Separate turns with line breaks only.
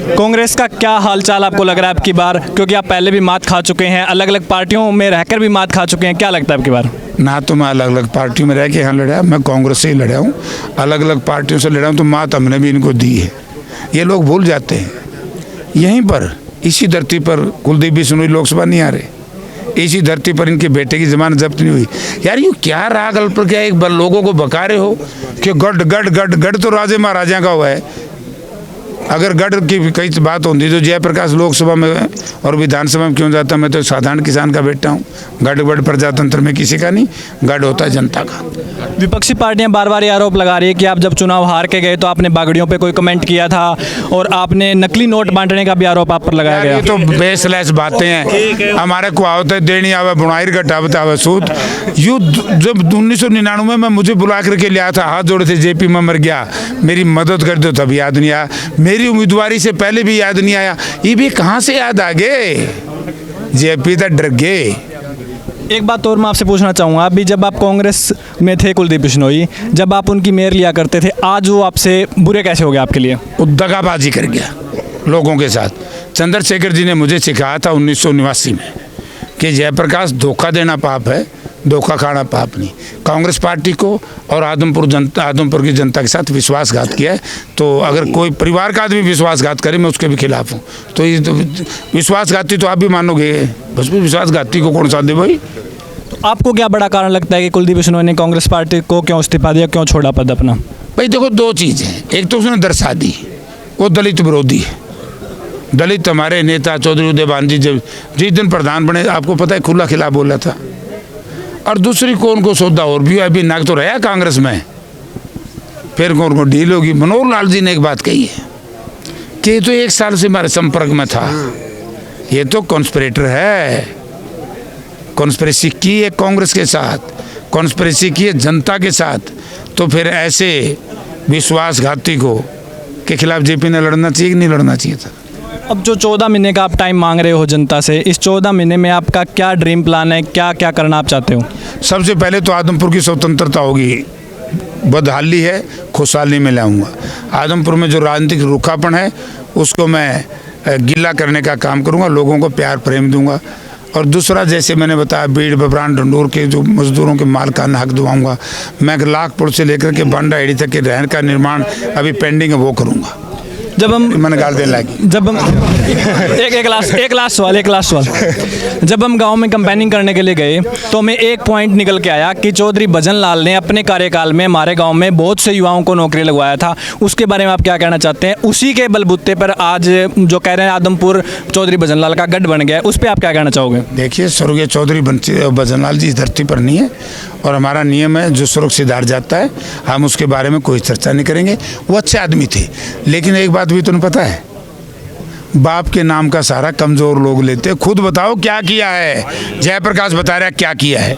कांग्रेस का क्या हालचाल आपको लग रहा है अब की बार, क्योंकि आप पहले भी मात खा चुके हैं, अलग अलग पार्टियों में रहकर भी मात खा चुके हैं, क्या लगता है अब की बार?
ना तो मैं अलग अलग पार्टियों में रह के यहाँ लड़ा, मैं कांग्रेस से ही लड़ा हूँ। अलग अलग पार्टियों से लड़ा हूँ तो मात हमने भी इनको दी है। ये लोग भूल जाते हैं। यहीं पर इसी धरती पर कुलदीप बिश्नोई लोकसभा नहीं आ रहे, इसी धरती पर इनके बेटे की जमानत जब्त नहीं हुई। यार ये क्या राग अल्प पर क्या एक बार लोगों को बका रहे हो कि गढ़ गढ़ गढ़ गढ़ तो राजे महाराजा का हुआ है। अगर गढ़ की कई बात होती तो जयप्रकाश लोकसभा में और विधानसभा में क्यों जाता? मैं तो साधारण किसान का बेटा हूँ। गढ़ गढ़ प्रजातंत्र में किसी का नहीं, गढ़ होता है जनता का।
विपक्षी पार्टियां बार बार ये आरोप लगा रही है कि आप जब चुनाव हार के गए तो आपने बागड़ियों पे कोई कमेंट किया था और आपने नकली नोट बांटने का भी आरोप आप पर लगाया गया।
ये तो बेसलेस बातें हैं। हमारे को आवत है देनी आवे बुनाई घटावत आवे सूद। यू जब 1999 में मुझे बुला करके लिया था, हाथ जोड़े थे, जेपी में मर गया, मेरी मदद कर दो, तब याद नहीं आया। मेरी उम्मीदवारी से पहले भी याद नहीं आया, ये भी कहाँ से याद आ गए? जेपी तो डर गए।
एक बात और मैं आपसे पूछना चाहूँगा, अभी जब आप कांग्रेस में थे कुलदीप बिश्नोई, जब आप उनकी मेयर लिया करते थे, आज वो आपसे बुरे कैसे हो गए आपके लिए?
वो दगाबाजी कर गया लोगों के साथ। चंद्रशेखर जी ने मुझे सिखाया था 1989 में कि जयप्रकाश धोखा देना पाप है, धोखा खाना पाप नहीं। कांग्रेस पार्टी को और आदमपुर की जनता के साथ विश्वासघात किया है। तो अगर कोई परिवार का आदमी विश्वासघात करे, मैं उसके भी खिलाफ हूँ। तो ये तो विश्वासघाती तो आप भी मानोगे, बस विश्वासघाती को कौन सा दे भाई?
तो आपको क्या बड़ा कारण लगता है कि कुलदीप बिश्नोई ने कांग्रेस पार्टी को क्यों इस्तीफा दिया, क्यों छोड़ा पद अपना?
भाई देखो, दो चीज़ हैं। एक तो उसने दर्शा दी, वो दलित विरोधी है। दलित हमारे नेता चौधरी उदयभान जी जब जिस दिन प्रधान बने, आपको पता है, खुला खिलाफ बोला था। और दूसरी कौन को सौदा और भी अभी नाग तो रहा कांग्रेस में, फिर कौन को डील होगी। मनोहर लाल जी ने एक बात कही है कि ये तो 1 साल से हमारे संपर्क में था, ये तो कॉन्स्पिरेटर है। कॉन्स्पिरेसी की है कांग्रेस के साथ, कॉन्स्पिरेसी की है जनता के साथ। तो फिर ऐसे विश्वासघाती को के खिलाफ जेपी ने लड़ना चाहिए कि नहीं लड़ना चाहिए था?
अब जो 14 महीने का आप टाइम मांग रहे हो जनता से, इस 14 महीने में आपका क्या ड्रीम प्लान है, क्या क्या करना आप चाहते हो?
सबसे पहले तो आदमपुर की स्वतंत्रता होगी। बदहाली है, खुशहाली में लाऊंगा। आदमपुर में जो राजनीतिक रूखापन है उसको मैं गिला करने का काम करूंगा, लोगों को प्यार प्रेम दूंगा। और दूसरा, जैसे मैंने बताया, बीड़ बबरान डंडोर के जो मजदूरों के माल का हक दिवाऊंगा। मैं लाखपुर से लेकर के बांडा एड़ी तक के रहन का निर्माण अभी पेंडिंग है, वो करूँगा।
जब हम
मन गाल देने लगी,
जब हम एक लास्ट सवाल, जब हम गांव में कैंपेनिंग करने के लिए गए तो हमें एक पॉइंट निकल के आया कि चौधरी भजन लाल ने अपने कार्यकाल में हमारे गांव में बहुत से युवाओं को नौकरी लगवाया था। उसके बारे में आप क्या कहना चाहते हैं? उसी के बलबूते पर आज जो कह रहे हैं आदमपुर चौधरी भजन लाल का गढ़ बन गया है, उस पर आप क्या कहना चाहोगे?
देखिए, स्वर्गीय चौधरी भजन लाल जी इस धरती पर नहीं है, और हमारा नियम है जो स्वर्ग सिधार जाता है हम उसके बारे में कोई चर्चा नहीं करेंगे। वो अच्छे आदमी थे, लेकिन एक बात भी तुम्हें पता है, बाप के नाम का सारा कमजोर लोग लेते। खुद बताओ क्या किया है? जयप्रकाश बता रहा है क्या किया है।